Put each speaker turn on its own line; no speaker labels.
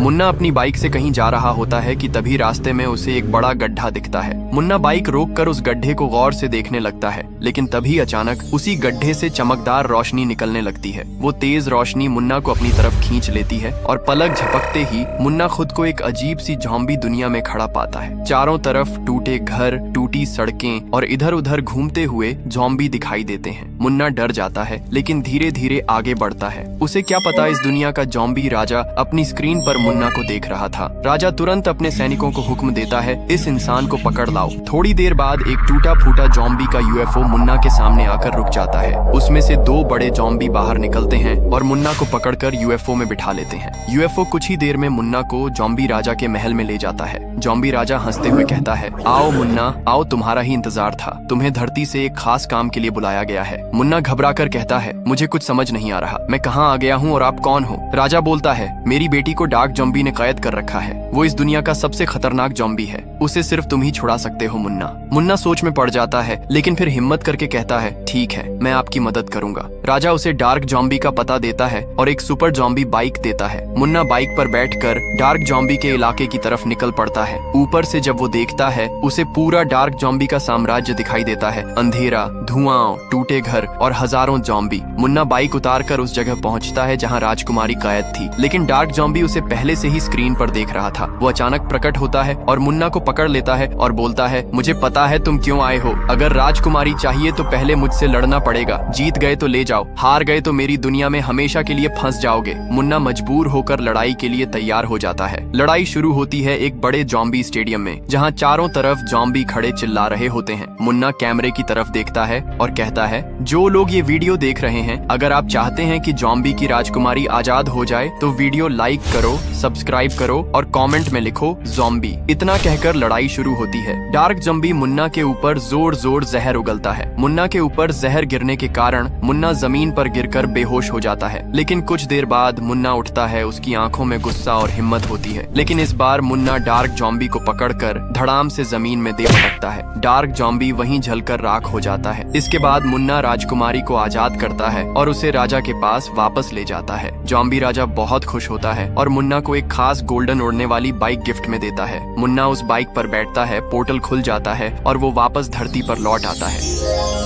मुन्ना अपनी बाइक से कहीं जा रहा होता है कि तभी रास्ते में उसे एक बड़ा गड्ढा दिखता है। मुन्ना बाइक रोककर उस गड्ढे को गौर से देखने लगता है, लेकिन तभी अचानक उसी गड्ढे से चमकदार रोशनी निकलने लगती है। वो तेज रोशनी मुन्ना को अपनी तरफ खींच लेती है और पलक झपकते ही मुन्ना खुद को एक अजीब सी ज़ॉम्बी दुनिया में खड़ा पाता है। चारों तरफ टूटे घर, टूटी सड़कें और इधर उधर घूमते हुए ज़ॉम्बी दिखाई देते हैं। मुन्ना डर जाता है, लेकिन धीरे धीरे आगे बढ़ता है। उसे क्या पता इस दुनिया का ज़ॉम्बी राजा अपनी स्क्रीन पर मुन्ना को देख रहा था। राजा तुरंत अपने सैनिकों को हुक्म देता है, इस इंसान को पकड़ लाओ। थोड़ी देर बाद एक टूटा फूटा ज़ॉम्बी का यूएफओ मुन्ना के सामने आकर रुक जाता है। उसमें से दो बड़े ज़ॉम्बी बाहर निकलते हैं और मुन्ना को पकड़कर यूएफओ में बिठा लेते हैं। यूएफओ कुछ ही देर में मुन्ना को ज़ॉम्बी राजा के महल में ले जाता है। ज़ॉम्बी राजा हंसते हुए कहता है, आओ मुन्ना आओ, तुम्हारा ही इंतजार था। तुम्हें धरती से एक खास काम के लिए बुलाया गया है। मुन्ना घबराकर कहता है, मुझे कुछ समझ नहीं आ रहा, मैं कहाँ आ गया हूँ और आप कौन हो? राजा बोलता है, मेरी बेटी को डार्क ज़ॉम्बी ने कैद कर रखा है। वो इस दुनिया का सबसे खतरनाक ज़ॉम्बी है, उसे सिर्फ तुम ही छुड़ा सकते हो मुन्ना। मुन्ना सोच में पड़ जाता है, लेकिन फिर हिम्मत करके कहता है, ठीक है, मैं आपकी मदद करूंगा। राजा उसे डार्क ज़ॉम्बी का पता देता है और एक सुपर ज़ॉम्बी बाइक देता है। मुन्ना बाइक पर बैठकर डार्क ज़ॉम्बी के इलाके की तरफ निकल पड़ता है। ऊपर से जब वो देखता है, उसे पूरा डार्क ज़ॉम्बी का साम्राज्य दिखाई देता है। अंधेरा, धुआं, टूटे घर और हजारों ज़ॉम्बी। मुन्ना बाइक उतारकर उस जगह पहुंचता है जहां राजकुमारी कैद थी, लेकिन डार्क ज़ॉम्बी उसे पहले से ही स्क्रीन पर देख रहा था। वो अचानक प्रकट होता है और मुन्ना को पकड़ लेता है और बोलता है, मुझे पता है तुम क्यों आए हो। अगर राजकुमारी चाहिए तो पहले मुझसे लड़ना पड़ेगा। जीत गए तो ले जाओ, हार गए तो मेरी दुनिया में हमेशा के लिए फंस जाओगे। मुन्ना मजबूर होकर लड़ाई के लिए तैयार हो जाता है। लड़ाई शुरू होती है एक बड़े ज़ॉम्बी स्टेडियम में, जहां चारों तरफ ज़ॉम्बी खड़े चिल्ला रहे होते हैं। मुन्ना कैमरे की तरफ देखता है और कहता है, जो लोग ये वीडियो देख रहे हैं, अगर आप चाहते हैं कि ज़ॉम्बी की राजकुमारी आजाद हो जाए तो वीडियो लाइक करो, सब्सक्राइब करो और कमेंट में लिखो ज़ॉम्बी। इतना कहकर लड़ाई शुरू होती है। डार्क ज़ॉम्बी मुन्ना के ऊपर जोर जोर जहर उगलता है। मुन्ना के ऊपर जहर गिरने के कारण मुन्ना जमीन पर गिरकर बेहोश हो जाता है, लेकिन कुछ देर बाद मुन्ना उठता है। उसकी आंखों में गुस्सा और हिम्मत होती है, लेकिन इस बार मुन्ना डार्क ज़ॉम्बी को पकड़कर धड़ाम से जमीन में दे पटकता है। डार्क ज़ॉम्बी वहीं जलकर राख हो जाता है। इसके बाद मुन्ना राजकुमारी को आजाद करता है और उसे राजा के पास वापस ले जाता है। ज़ॉम्बी राजा बहुत खुश होता है और मुन्ना को एक खास गोल्डन उड़ने वाली बाइक गिफ्ट में देता है। मुन्ना उस बाइक पर बैठता है, पोर्टल खुल जाता है और वो वापस धरती पर लौट आता है।